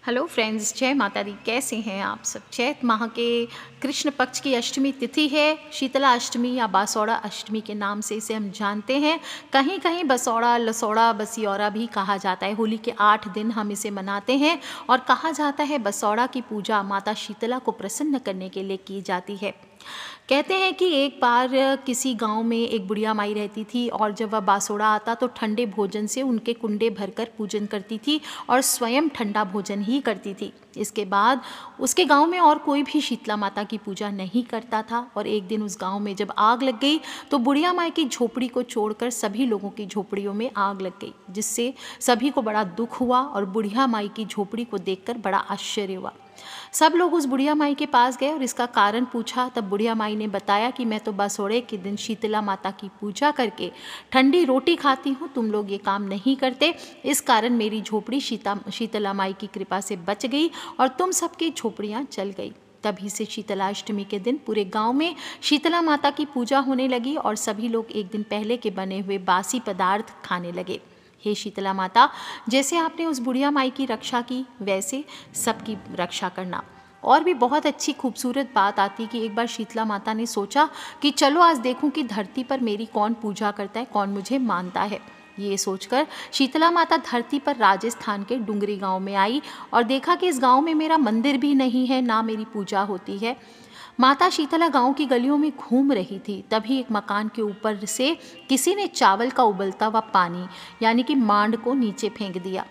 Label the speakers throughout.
Speaker 1: Hello friends, जय माता दी। कैसे हैं आप सब। चैत माह के कृष्ण पक्ष की अष्टमी तिथि है। शीतला अष्टमी या बासौड़ा अष्टमी के नाम से इसे हम जानते हैं। कहीं कहीं बसौड़ा, लसौड़ा, बसियौरा भी कहा जाता है। होली के 8 दिन हम इसे मनाते हैं और कहा जाता है बसौड़ा की पूजा माता शीतला को प्रसन्न करने के लिए की जाती है। कहते हैं कि एक बार किसी गांव में एक बुढ़िया माई रहती थी और जब वह बासोड़ा आता तो ठंडे भोजन से उनके कुंडे भरकर पूजन करती थी और स्वयं ठंडा भोजन ही करती थी। इसके बाद उसके गांव में और कोई भी शीतला माता की पूजा नहीं करता था और एक दिन उस गांव में जब आग लग गई तो बुढ़िया माई की झोपड़ी को छोड़कर सभी लोगों की झोपड़ियों में आग लग गई, जिससे सभी को बड़ा दुख हुआ और बुढ़िया माई की झोपड़ी को देखकर बड़ा आश्चर्य हुआ। सब लोग उस बुढ़िया माई के पास गए और इसका कारण पूछा। तब बुढ़िया माई ने बताया कि मैं तो बसोड़े के दिन शीतला माता की पूजा करके ठंडी रोटी खाती हूँ, तुम लोग ये काम नहीं करते, इस कारण मेरी झोपड़ी शीतला माई की कृपा से बच गई और तुम सबकी झोपड़ियाँ जल गई। तभी से शीतला अष्टमी के दिन पूरे गांव में शीतला माता की पूजा होने लगी और सभी लोग एक दिन पहले के बने हुए बासी पदार्थ खाने लगे। हे शीतला माता, जैसे आपने उस बुढ़िया माई की रक्षा की वैसे सबकी रक्षा करना। और भी बहुत अच्छी खूबसूरत बात आती कि एक बार शीतला माता ने सोचा कि चलो आज देखूं कि धरती पर मेरी कौन पूजा करता है, कौन मुझे मानता है। ये सोचकर शीतला माता धरती पर राजस्थान के डुंगरी गांव में आई और देखा कि इस गांव में मेरा मंदिर भी नहीं है, ना मेरी पूजा होती है। माता शीतला गांव की गलियों में घूम रही थी। तभी एक मकान के ऊपर से किसी ने चावल का उबलता हुआ पानी यानी कि मांड को नीचे फेंक दिया।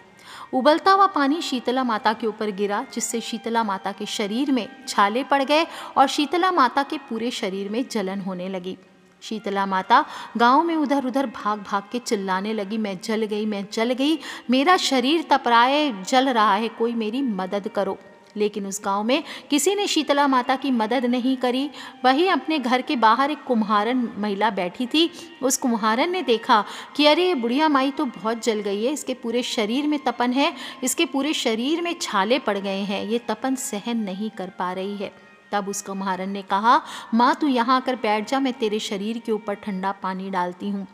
Speaker 1: उबलता हुआ पानी शीतला माता के ऊपर गिरा, जिससे शीतला माता के शरीर में छाले पड़ गए और शीतला माता के पूरे शरीर में जलन होने लगी। शीतला माता गांव में उधर उधर भाग भाग के चिल्लाने लगी, मैं जल गई, मैं जल गई, मेरा शरीर तप रहा है, जल रहा है, कोई मेरी मदद करो। लेकिन उस गांव में किसी ने शीतला माता की मदद नहीं करी। वहीं अपने घर के बाहर एक कुम्हारन महिला बैठी थी। उस कुम्हारन ने देखा कि अरे, ये बुढ़िया माई तो बहुत जल गई है, इसके पूरे शरीर में तपन है, इसके पूरे शरीर में छाले पड़ गए हैं, ये तपन सहन नहीं कर पा रही है। तब उस कुम्हारन ने कहा, माँ तू यहाँ आकर बैठ जा, मैं तेरे शरीर के ऊपर ठंडा पानी डालती हूँ।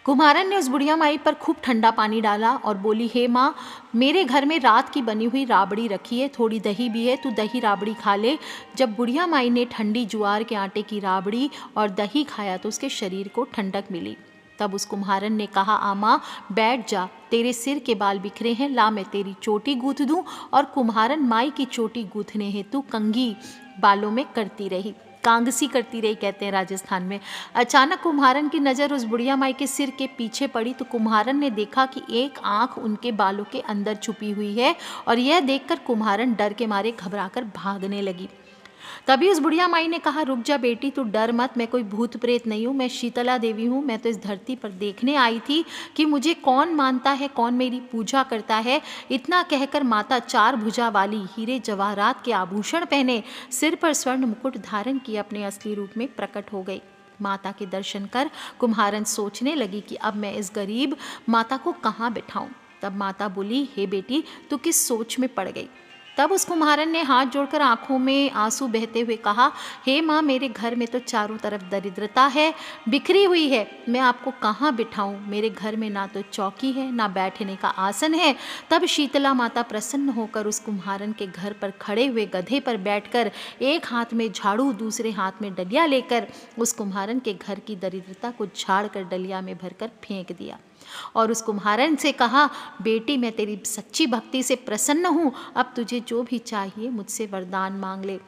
Speaker 1: कुम्हारन ने उस बुढ़िया माई पर खूब ठंडा पानी डाला और बोली, हे माँ, मेरे घर में रात की बनी हुई राबड़ी रखी है, थोड़ी दही भी है, तू दही राबड़ी खा ले। जब बुढ़िया माई ने ठंडी ज्वार के आटे की राबड़ी और दही खाया तो उसके शरीर को ठंडक मिली। तब उस कुम्हारन ने कहा, आमा बैठ जा, तेरे सिर के बाल बिखरे हैं, ला मैं तेरी चोटी गूंथ दूं। और कुम्हारन माई की चोटी गूंथने हेतु कंघी बालों में करती रही, कांगसी करती रही कहते हैं राजस्थान में। अचानक कुम्हारन की नज़र उस बुढ़िया माई के सिर के पीछे पड़ी तो कुम्हारन ने देखा कि एक आंख उनके बालों के अंदर छुपी हुई है और यह देखकर कुम्हारन डर के मारे घबराकर भागने लगी। तभी उस बुढ़िया माई ने कहा, रुक जा बेटी, तू डर मत, मैं कोई भूत प्रेत नहीं हूँ, मैं शीतला देवी हूँ। मैं तो इस धरती पर देखने आई थी कि मुझे कौन मानता है, कौन मेरी पूजा करता है। इतना कहकर माता 4 भुजा वाली हीरे जवाहरात के आभूषण पहने, सिर पर स्वर्ण मुकुट धारण किए अपने असली रूप में प्रकट हो गई। माता के दर्शन कर कुम्हारन सोचने लगी कि अब मैं इस गरीब माता को कहाँ बिठाऊं। तब माता बोली, हे बेटी, तू किस सोच में पड़ गई। तब उस कुम्हारन ने हाथ जोड़कर आंखों में आंसू बहते हुए कहा, हे माँ, मेरे घर में तो चारों तरफ दरिद्रता है, बिखरी हुई है, मैं आपको कहाँ बिठाऊं। मेरे घर में ना तो चौकी है, ना बैठने का आसन है। तब शीतला माता प्रसन्न होकर उस कुम्हारन के घर पर खड़े हुए गधे पर बैठकर एक हाथ में झाड़ू, दूसरे हाथ में डलिया लेकर उस कुम्हारन के घर की दरिद्रता को झाड़ कर डलिया में भरकर फेंक दिया और उस कुम्हारन से कहा, बेटी, मैं तेरी सच्ची भक्ति से प्रसन्न हूँ, अब तुझे जो भी चाहिए मुझसे वरदान मांग ले।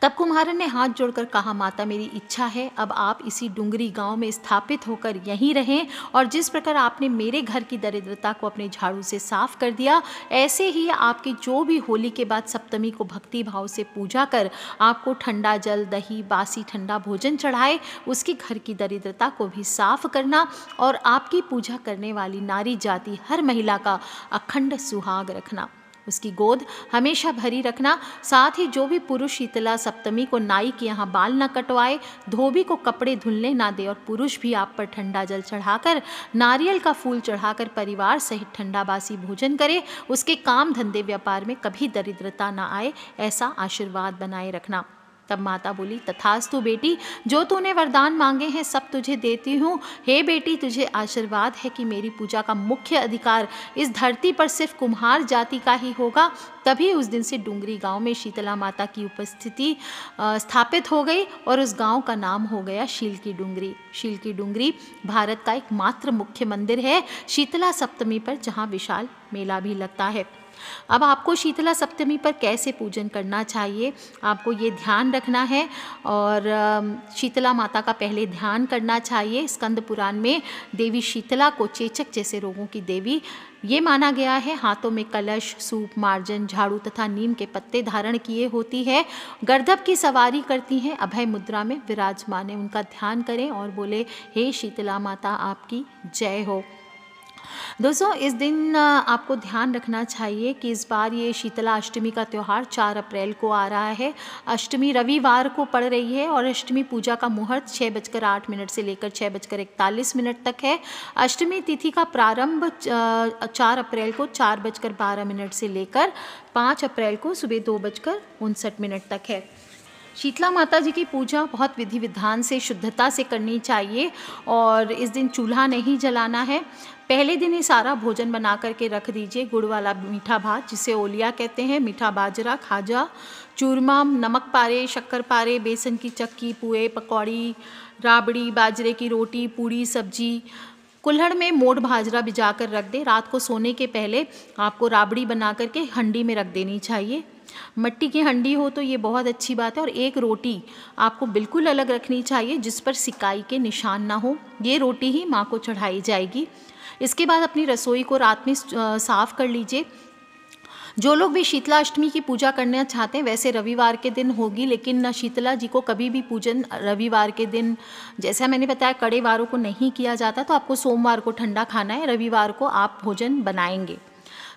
Speaker 1: तब कुम्हारन ने हाथ जोड़कर कहा, माता, मेरी इच्छा है अब आप इसी डुंगरी गांव में स्थापित होकर यहीं रहें और जिस प्रकार आपने मेरे घर की दरिद्रता को अपने झाड़ू से साफ कर दिया, ऐसे ही आपकी जो भी होली के बाद सप्तमी को भक्ति भाव से पूजा कर आपको ठंडा जल, दही, बासी ठंडा भोजन चढ़ाए, उसकी घर की दरिद्रता को भी साफ करना और आपकी पूजा करने वाली नारी जाति हर महिला का अखंड सुहाग रखना, उसकी गोद हमेशा भरी रखना। साथ ही जो भी पुरुष शीतला सप्तमी को नाई के यहाँ बाल न कटवाए, धोबी को कपड़े धुलने ना दे और पुरुष भी आप पर ठंडा जल चढ़ाकर, नारियल का फूल चढ़ाकर परिवार सहित ठंडा बासी भोजन करे, उसके काम धंधे व्यापार में कभी दरिद्रता ना आए, ऐसा आशीर्वाद बनाए रखना। तब माता बोली, तथास्तु बेटी, जो तूने वरदान मांगे हैं सब तुझे देती हूँ। हे बेटी, तुझे आशीर्वाद है कि मेरी पूजा का मुख्य अधिकार इस धरती पर सिर्फ कुम्हार जाति का ही होगा। तभी उस दिन से डुंगरी गांव में शीतला माता की उपस्थिति स्थापित हो गई और उस गांव का नाम हो गया शील की डुंगरी। शील की डुंगरी भारत का एकमात्र मुख्य मंदिर है शीतला सप्तमी पर, जहां विशाल मेला भी लगता है। अब आपको शीतला सप्तमी पर कैसे पूजन करना चाहिए, आपको ये ध्यान रखना है। और शीतला माता का पहले ध्यान करना चाहिए। स्कंद पुराण में देवी शीतला को चेचक जैसे रोगों की देवी ये माना गया है। हाथों में कलश, सूप, मार्जन, झाड़ू तथा नीम के पत्ते धारण किए होती है। गर्दभ की सवारी करती हैं, अभय मुद्रा में विराजमान है। उनका ध्यान करें और बोले, हे शीतला माता आपकी जय हो। दोस्तों, इस दिन आपको ध्यान रखना चाहिए कि इस बार ये शीतला अष्टमी का त्यौहार 4 अप्रैल को आ रहा है। अष्टमी रविवार को पड़ रही है और अष्टमी पूजा का मुहूर्त 6:08 से लेकर 6:41 तक है। अष्टमी तिथि का प्रारंभ 4 अप्रैल को 4:12 से लेकर 5 अप्रैल को सुबह 2:59 तक है। शीतला माता जी की पूजा बहुत विधि विधान से, शुद्धता से करनी चाहिए और इस दिन चूल्हा नहीं जलाना है। पहले दिन ही सारा भोजन बना करके रख दीजिए। गुड़ वाला मीठा भात, जिसे ओलिया कहते हैं, मीठा बाजरा, खाजा, चूरमा, नमक पारे, शक्कर पारे, बेसन की चक्की, पुए, पकौड़ी, राबड़ी, बाजरे की रोटी, पूड़ी, सब्जी। कुल्हड़ में मोट बाजरा भिजा कर रख दे। रात को सोने के पहले आपको राबड़ी बना करके हंडी में रख देनी चाहिए। मिट्टी की हंडी हो तो ये बहुत अच्छी बात है। और एक रोटी आपको बिल्कुल अलग रखनी चाहिए जिस पर सिकाई के निशान ना हो। ये रोटी ही माँ को चढ़ाई जाएगी। इसके बाद अपनी रसोई को रात में साफ कर लीजिए। जो लोग भी शीतला अष्टमी की पूजा करना चाहते हैं, वैसे रविवार के दिन होगी, लेकिन शीतला जी को कभी भी पूजन रविवार के दिन, जैसा मैंने बताया, कड़े वारों को नहीं किया जाता। तो आपको सोमवार को ठंडा खाना है, रविवार को आप भोजन बनाएंगे।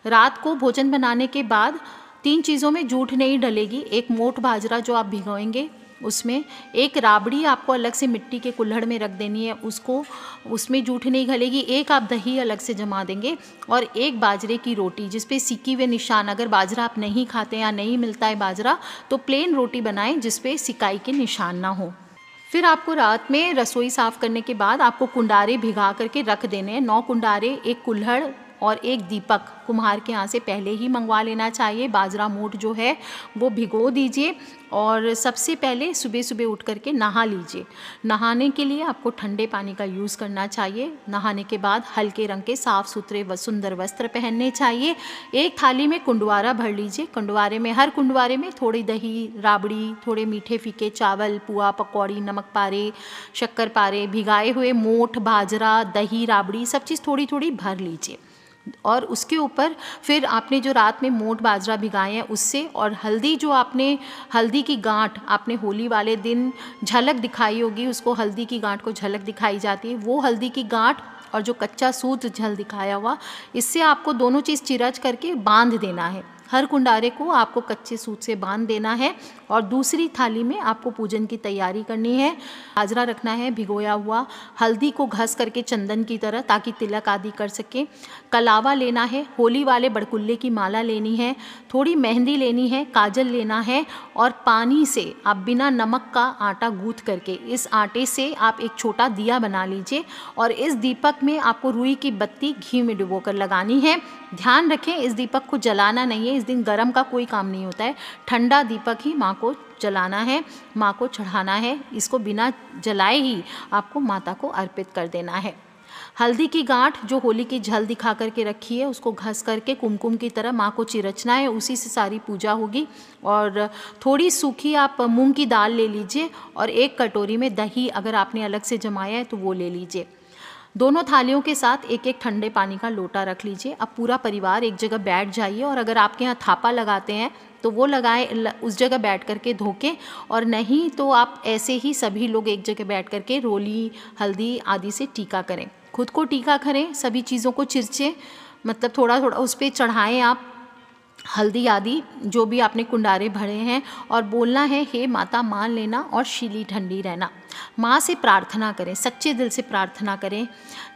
Speaker 1: रात को भोजन बनाने के बाद 3 चीज़ों में जूठ नहीं डलेगी। एक मोट बाजरा जो आप भिगोएंगे उसमें, एक राबड़ी आपको अलग से मिट्टी के कुल्हड़ में रख देनी है, उसमें जूठ नहीं घलेगी। एक आप दही अलग से जमा देंगे और एक बाजरे की रोटी जिस पे सिक्की हुए निशान, अगर बाजरा आप नहीं खाते या नहीं मिलता है बाजरा, तो प्लेन रोटी बनाएं जिस पे सिकाई के निशान ना हो। फिर आपको रात में रसोई साफ़ करने के बाद आपको कुंडारे भिगा करके रख देने हैं। 9 कुंडारे, एक कुल्हड़ और एक दीपक कुम्हार के यहाँ से पहले ही मंगवा लेना चाहिए। बाजरा मोट जो है वो भिगो दीजिए और सबसे पहले सुबह सुबह उठ करके नहा लीजिए। नहाने के लिए आपको ठंडे पानी का यूज़ करना चाहिए। नहाने के बाद हल्के रंग के साफ़ सुथरे व सुंदर वस्त्र पहनने चाहिए। एक थाली में कुंडवारा भर लीजिए। कुंडवारे में, हर कुंडवारे में थोड़ी दही, राबड़ी, थोड़े मीठे फीके चावल, पुआ, पकौड़ी, नमक पारे, शक्कर पारे, भिगाए हुए मोठ, बाजरा, दही, राबड़ी, सब चीज़ थोड़ी थोड़ी भर लीजिए। और उसके ऊपर फिर आपने जो रात में मोट बाजरा भिगाए हैं उससे, और हल्दी जो आपने, हल्दी की गांठ आपने होली वाले दिन झलक दिखाई होगी, उसको हल्दी की गांठ को झलक दिखाई जाती है, वो हल्दी की गांठ और जो कच्चा सूत झल दिखाया हुआ, इससे आपको दोनों चीज़ चिरच करके बांध देना है। हर कुंडारे को आपको कच्चे सूत से बांध देना है। और दूसरी थाली में आपको पूजन की तैयारी करनी है। बाजरा रखना है भिगोया हुआ, हल्दी को घस करके चंदन की तरह, ताकि तिलक आदि कर सके। कलावा लेना है, होली वाले बड़कुल्ले की माला लेनी है, थोड़ी मेहंदी लेनी है, काजल लेना है और पानी से आप बिना नमक का आटा गूंथ करके, इस आटे से आप एक छोटा दिया बना लीजिए और इस दीपक में आपको रुई की बत्ती घी में डुबोकर लगानी है। ध्यान रखें, इस दीपक को जलाना नहीं है। इस दिन गर्म का कोई काम नहीं होता है। ठंडा दीपक ही माँ को जलाना है, माँ को चढ़ाना है। इसको बिना जलाए ही आपको माता को अर्पित कर देना है। हल्दी की गांठ जो होली की झल दिखा करके रखी है, उसको घस करके कुमकुम की तरह माँ को चिरचना है। उसी से सारी पूजा होगी। और थोड़ी सूखी आप मूंग की दाल ले लीजिए और एक कटोरी में दही अगर आपने अलग से जमाया है तो वो ले लीजिए। दोनों थालियों के साथ एक एक ठंडे पानी का लोटा रख लीजिए। अब पूरा परिवार एक जगह बैठ जाइए और अगर आपके यहाँ थापा लगाते हैं तो वो लगाएं, उस जगह बैठ करके धोकें, और नहीं तो आप ऐसे ही सभी लोग एक जगह बैठ करके रोली, हल्दी आदि से टीका करें। खुद को टीका करें, सभी चीज़ों को चिरचें, मतलब थोड़ा थोड़ा उस पर चढ़ाएँ आप हल्दी आदि जो भी आपने कुंडारे भरे हैं, और बोलना है, हे माता मान लेना और शीली ठंडी रहना। माँ से प्रार्थना करें, सच्चे दिल से प्रार्थना करें।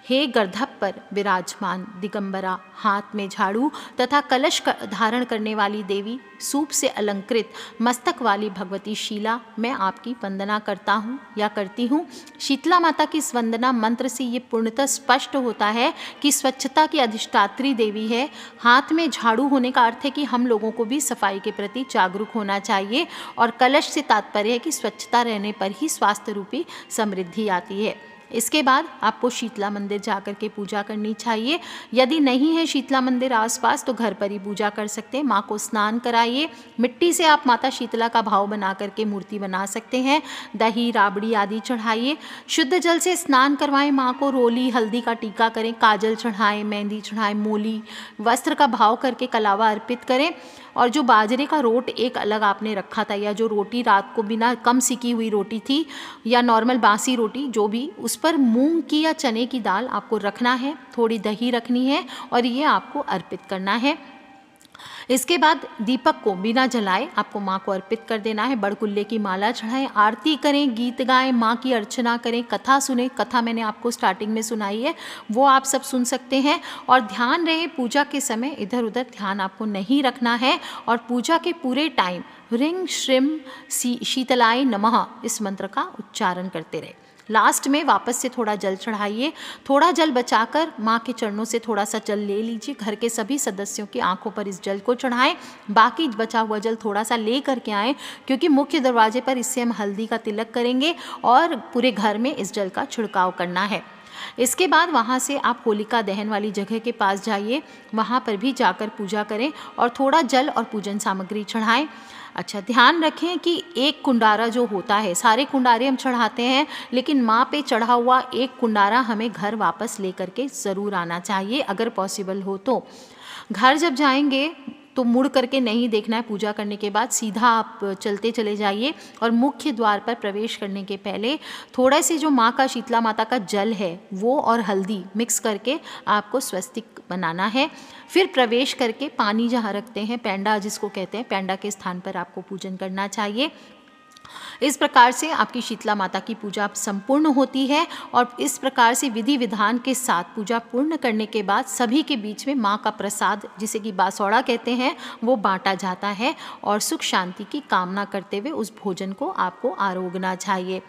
Speaker 1: हे गर्दभ पर विराजमान दिगंबरा, हाथ में झाड़ू तथा कलश धारण करने वाली देवी, सूप से अलंकृत मस्तक वाली भगवती शीला, मैं आपकी वंदना करता हूँ या करती हूँ। शीतला माता की इस वंदना मंत्र से ये पूर्णतः स्पष्ट होता है कि स्वच्छता की अधिष्ठात्री देवी है। हाथ में झाड़ू होने का अर्थ है कि हम लोगों को भी सफाई के प्रति जागरूक होना चाहिए, और कलश से तात्पर्य है कि स्वच्छता रहने पर ही स्वास्थ्य रूपी समृद्धि आती है। इसके बाद आपको शीतला मंदिर जाकर के पूजा करनी चाहिए। यदि नहीं है शीतला मंदिर आसपास तो घर पर ही पूजा कर सकते हैं। माँ को स्नान कराइए। मिट्टी से आप माता शीतला का भाव बना करके मूर्ति बना सकते हैं। दही, राबड़ी आदि चढ़ाइए। शुद्ध जल से स्नान करवाएं माँ को। रोली, हल्दी का टीका करें, काजल चढ़ाएं, मेहंदी चढ़ाएं, मोली वस्त्र का भाव करके कलावा अर्पित करें। और जो बाजरे का रोट एक अलग आपने रखा था, या जो रोटी रात को बिना कम सिकी हुई रोटी थी, या नॉर्मल बासी रोटी जो भी, उस पर मूंग की या चने की दाल आपको रखना है। थोड़ी दही रखनी है और ये आपको अर्पित करना है। इसके बाद दीपक को बिना जलाए आपको माँ को अर्पित कर देना है। बड़कुल्ले की माला चढ़ाएं, आरती करें, गीत गाएं, माँ की अर्चना करें, कथा सुने। कथा मैंने आपको स्टार्टिंग में सुनाई है, वो आप सब सुन सकते हैं। और ध्यान रहे पूजा के समय इधर उधर ध्यान आपको नहीं रखना है। और पूजा के पूरे टाइम ह्रीं श्रीं शीतलाय नमः इस मंत्र का उच्चारण करते रहे। लास्ट में वापस से थोड़ा जल चढ़ाइए। थोड़ा जल बचाकर माँ के चरणों से थोड़ा सा जल ले लीजिए। घर के सभी सदस्यों की आंखों पर इस जल को चढ़ाएं। बाकी बचा हुआ जल थोड़ा सा ले करके आएँ, क्योंकि मुख्य दरवाजे पर इससे हम हल्दी का तिलक करेंगे और पूरे घर में इस जल का छिड़काव करना है। इसके बाद वहाँ से आप होलिका दहन वाली जगह के पास जाइए, वहाँ पर भी जाकर पूजा करें और थोड़ा जल और पूजन सामग्री चढ़ाएं। अच्छा, ध्यान रखें कि एक कुंडारा जो होता है, सारे कुंडारे हम चढ़ाते हैं, लेकिन माँ पे चढ़ा हुआ एक कुंडारा हमें घर वापस लेकर के ज़रूर आना चाहिए अगर पॉसिबल हो तो। घर जब जाएंगे तो मुड़ करके नहीं देखना है। पूजा करने के बाद सीधा आप चलते चले जाइए और मुख्य द्वार पर प्रवेश करने के पहले थोड़े से जो माँ का, शीतला माता का जल है वो और हल्दी मिक्स करके आपको स्वस्तिक बनाना है। फिर प्रवेश करके पानी जहाँ रखते हैं, पैंडा जिसको कहते हैं, पैंडा के स्थान पर आपको पूजन करना चाहिए। इस प्रकार से आपकी शीतला माता की पूजा संपूर्ण होती है। और इस प्रकार से विधि विधान के साथ पूजा पूर्ण करने के बाद सभी के बीच में माँ का प्रसाद, जिसे कि बासौड़ा कहते हैं, वो बांटा जाता है। और सुख शांति की कामना करते हुए उस भोजन को आपको आरोगना चाहिए।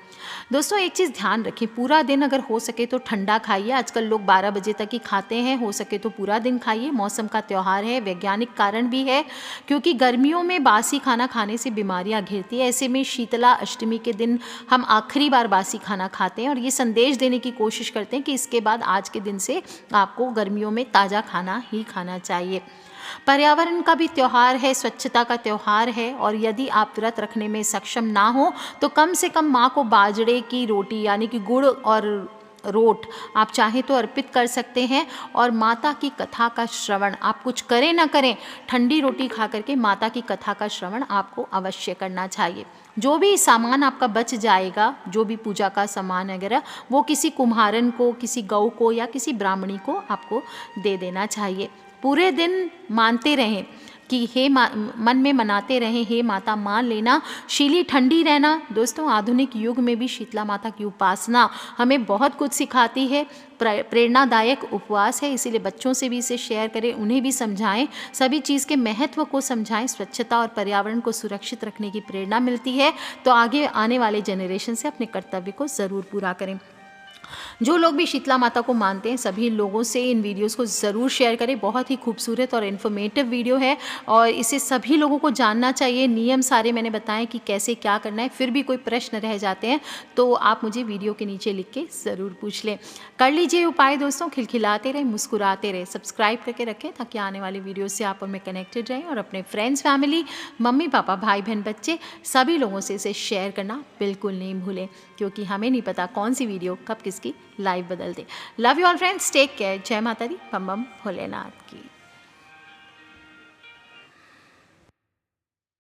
Speaker 1: दोस्तों, एक चीज़ ध्यान रखें, पूरा दिन अगर हो सके तो ठंडा खाइए। आजकल लोग 12 बजे तक ही खाते हैं, हो सके तो पूरा दिन खाइए। मौसम का त्यौहार है, वैज्ञानिक कारण भी है, क्योंकि गर्मियों में बासी खाना खाने से बीमारियां घिरती है। ऐसे में शीतला अष्टमी के दिन हम आखिरी बार बासी खाना खाते हैं और ये संदेश देने की कोशिश करते हैं कि इसके बाद आज के दिन से आपको गर्मियों में ताज़ा खाना ही खाना चाहिए। पर्यावरण का भी त्यौहार है, स्वच्छता का त्यौहार है। और यदि आप व्रत रखने में सक्षम ना हो तो कम से कम माँ को बाजरे की रोटी यानी कि गुड़ और रोट आप चाहें तो अर्पित कर सकते हैं। और माता की कथा का श्रवण, आप कुछ करें ना करें, ठंडी रोटी खा करके माता की कथा का श्रवण आपको अवश्य करना चाहिए। जो भी सामान आपका बच जाएगा, जो भी पूजा का सामान वगैरह, वो किसी कुम्हारन को, किसी गौ को या किसी ब्राह्मणी को आपको दे देना चाहिए। पूरे दिन मानते रहें कि हे माँ, मन में मनाते रहें, हे माता मान लेना, शीली ठंडी रहना। दोस्तों, आधुनिक युग में भी शीतला माता की उपासना हमें बहुत कुछ सिखाती है। प्रेरणादायक उपवास है, इसीलिए बच्चों से भी इसे शेयर करें, उन्हें भी समझाएं, सभी चीज़ के महत्व को समझाएं। स्वच्छता और पर्यावरण को सुरक्षित रखने की प्रेरणा मिलती है तो आगे आने वाले जनरेशन से अपने कर्तव्य को ज़रूर पूरा करें। जो लोग भी शीतला माता को मानते हैं सभी लोगों से इन वीडियोस को ज़रूर शेयर करें। बहुत ही खूबसूरत और इन्फॉर्मेटिव वीडियो है और इसे सभी लोगों को जानना चाहिए। नियम सारे मैंने बताएं कि कैसे क्या करना है। फिर भी कोई प्रश्न रह जाते हैं तो आप मुझे वीडियो के नीचे लिख के ज़रूर पूछ लें। कर लीजिए उपाय दोस्तों, खिलखिलाते रहें, मुस्कुराते रहें, सब्सक्राइब करके रखें ताकि आने वाली वीडियो से आप उनमें कनेक्टेड रहें। और अपने फ्रेंड्स, फैमिली, मम्मी पापा, भाई बहन, बच्चे सभी लोगों से इसे शेयर करना बिल्कुल नहीं भूलें, क्योंकि हमें नहीं पता कौन सी वीडियो कब किसकी लाइफ बदल दे। Love you all friends, take care. जय माता दी, बम बम भोलेनाथ की।